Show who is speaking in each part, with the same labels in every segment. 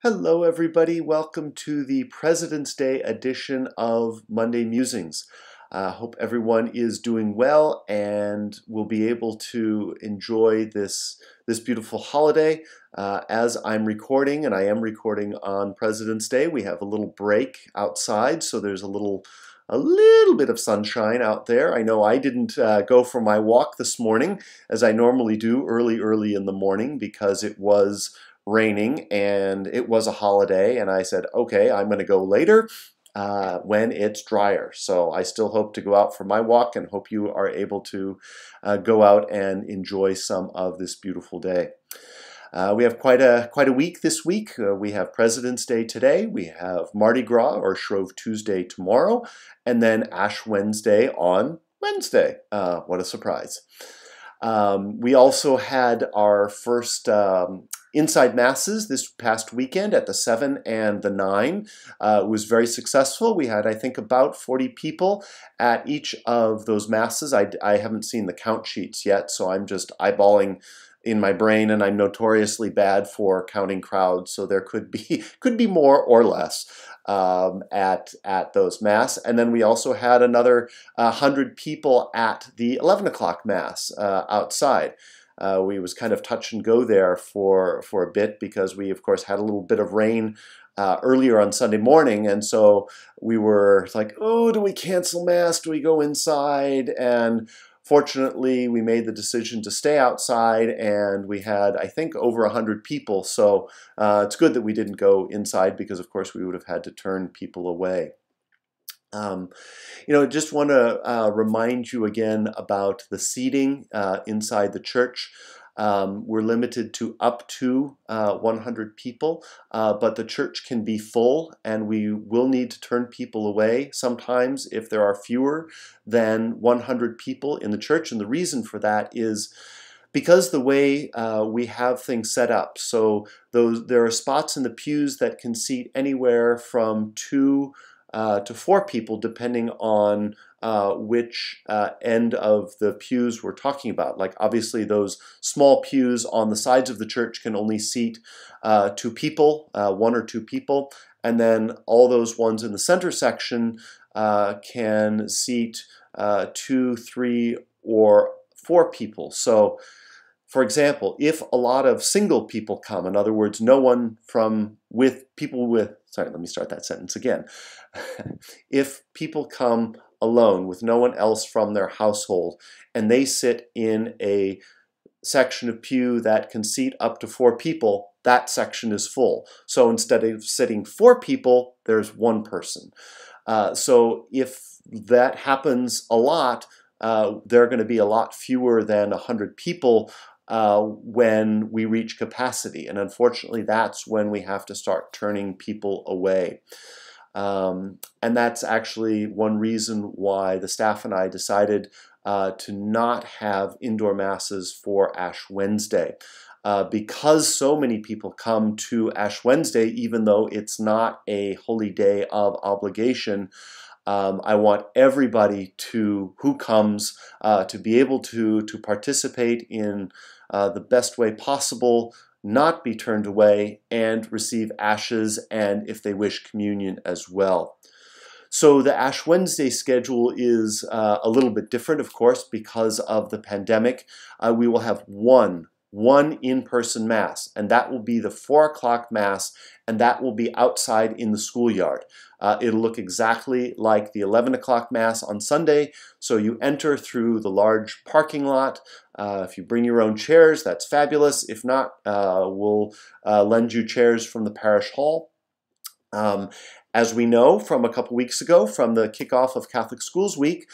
Speaker 1: Hello, everybody. Welcome to the President's Day edition of Monday Musings. Hope everyone is doing well and will be able to enjoy this beautiful holiday. As I'm recording, and I am recording on President's Day, we have a little break outside, so there's a little bit of sunshine out there. I know I didn't go for my walk this morning as I normally do early in the morning because it was raining and it was a holiday, and I said, okay, I'm going to go later when it's drier. So I still hope to go out for my walk and hope you are able to go out and enjoy some of this beautiful day. We have quite a week this week. We have President's Day today. We have Mardi Gras or Shrove Tuesday tomorrow, and then Ash Wednesday on Wednesday. What a surprise. We also had our first inside masses this past weekend at the 7 and the 9. It was very successful. We had, I think, about 40 people at each of those masses. I haven't seen the count sheets yet, so I'm just eyeballing in my brain, and I'm notoriously bad for counting crowds, so there could be more or less at those mass. And then we also had another 100 people at the 11 o'clock mass outside. We was kind of touch and go there for a bit because we, of course, had a little bit of rain earlier on Sunday morning, and so we were like, oh, do we cancel mass? Do we go inside? And fortunately, we made the decision to stay outside, and we had, I think, over 100 people. So it's good that we didn't go inside because, of course, we would have had to turn people away. Just want to remind you again about the seating inside the church. We're limited to up to 100 people, but the church can be full, and we will need to turn people away sometimes if there are fewer than 100 people in the church. And the reason for that is because the way we have things set up. So there are spots in the pews that can seat anywhere from 2 to 4 people, depending on which end of the pews we're talking about. Like, obviously, those small pews on the sides of the church can only seat 2 people, 1 or 2 people, and then all those ones in the center section can seat 2, 3, or 4 people. So, for example, if a lot of single people come, in other words, no one sorry, let me start that sentence again. If people come alone with no one else from their household and they sit in a section of pew that can seat up to 4 people, that section is full. So instead of sitting 4 people, there's 1 person. So if that happens a lot, there are going to be a lot fewer than 100 people when we reach capacity. And unfortunately, that's when we have to start turning people away. And that's actually one reason why the staff and I decided to not have indoor masses for Ash Wednesday. Because so many people come to Ash Wednesday, even though it's not a holy day of obligation, I want everybody who comes to be able to participate in the best way possible, not be turned away, and receive ashes, and if they wish, communion as well. So the Ash Wednesday schedule is a little bit different, of course, because of the pandemic. We will have one in-person mass, and that will be the 4 o'clock mass, and that will be outside in the schoolyard. It'll look exactly like the 11 o'clock mass on Sunday. So you enter through the large parking lot. If you bring your own chairs, that's fabulous. If not, we'll lend you chairs from the parish hall. As we know from a couple weeks ago, from the kickoff of Catholic Schools Week,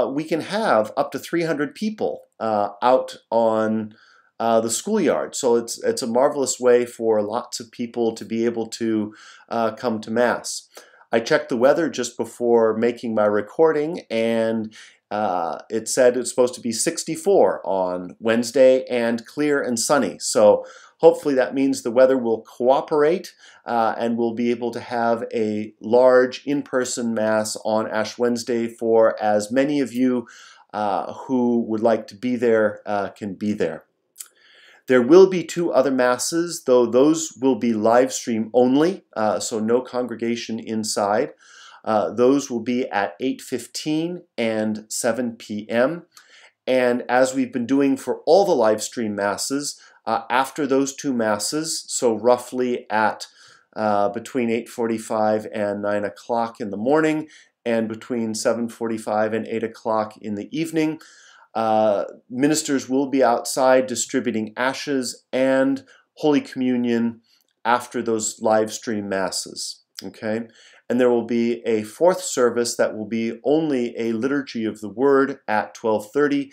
Speaker 1: we can have up to 300 people out on the schoolyard. So it's a marvelous way for lots of people to be able to come to Mass. I checked the weather just before making my recording, and it said it's supposed to be 64 on Wednesday and clear and sunny. So hopefully that means the weather will cooperate and we'll be able to have a large in-person Mass on Ash Wednesday for as many of you who would like to be there can be there. There will be 2 other masses, though those will be live stream only, so no congregation inside. Those will be at 8:15 and 7 p.m. And as we've been doing for all the live stream masses, after those 2 masses, so roughly at between 8:45 and 9 o'clock in the morning, and between 7:45 and 8 o'clock in the evening, ministers will be outside distributing ashes and Holy Communion after those live stream masses. Okay? And there will be a 4th service that will be only a liturgy of the word at 12:30,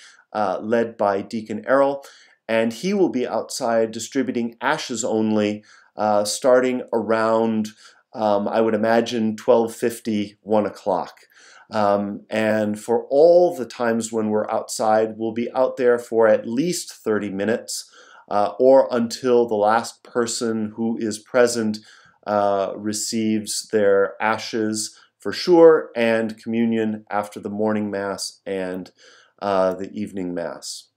Speaker 1: led by Deacon Errol, and he will be outside distributing ashes only, starting around, I would imagine, 12:50, 1 o'clock. And for all the times when we're outside, we'll be out there for at least 30 minutes, or until the last person who is present receives their ashes for sure, and communion after the morning Mass and the evening Mass.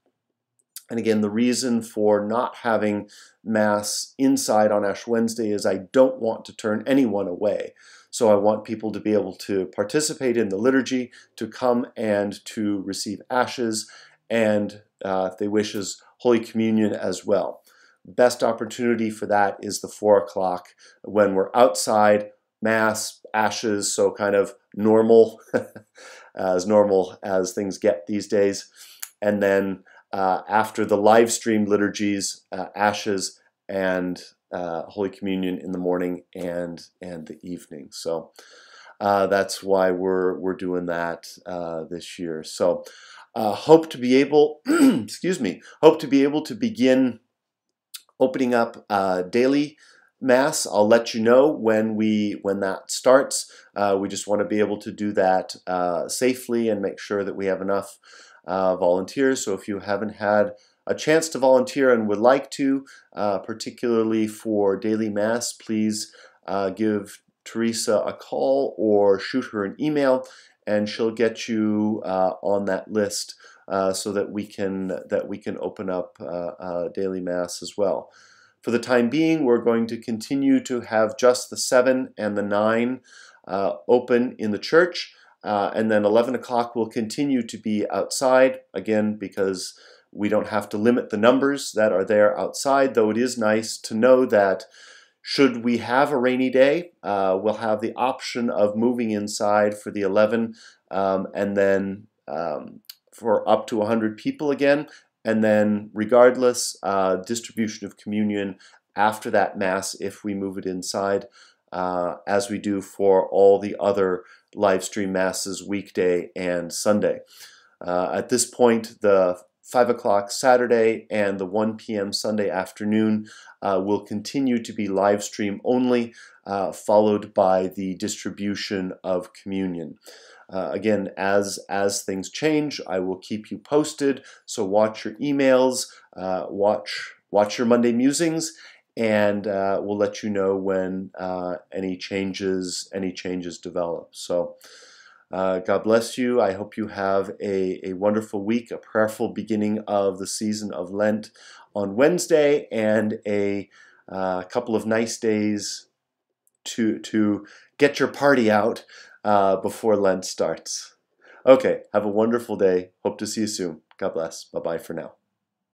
Speaker 1: And again, the reason for not having Mass inside on Ash Wednesday is I don't want to turn anyone away. So I want people to be able to participate in the liturgy, to come and to receive ashes, and if they wish, as Holy Communion as well. Best opportunity for that is the 4 o'clock when we're outside, Mass, ashes, so kind of normal, normal as things get these days. And then after the live stream liturgies, ashes and Holy Communion in the morning and the evening. So that's why we're doing that this year. So hope to be able, excuse me, hope to be able to begin opening up daily Mass. I'll let you know when that starts. We just want to be able to do that safely and make sure that we have enough volunteers. So if you haven't had a chance to volunteer and would like to, particularly for daily Mass, please give Teresa a call or shoot her an email, and she'll get you on that list so that we can open up daily Mass as well. For the time being, we're going to continue to have just the 7 and the 9 open in the church, and then 11 o'clock will continue to be outside, again, because we don't have to limit the numbers that are there outside, though it is nice to know that should we have a rainy day, we'll have the option of moving inside for the 11, and then for up to 100 people again. And then regardless, distribution of communion after that Mass if we move it inside, as we do for all the other live stream Masses weekday and Sunday. At this point, the 5 o'clock Saturday and the 1 p.m. Sunday afternoon will continue to be live stream only, followed by the distribution of communion. Again, as things change, I will keep you posted. So watch your emails, watch your Monday Musings, and we'll let you know when any changes develop. So God bless you. I hope you have a wonderful week, a prayerful beginning of the season of Lent on Wednesday, and a couple of nice days to get your party out before Lent starts. Okay, have a wonderful day. Hope to see you soon. God bless. Bye-bye for now.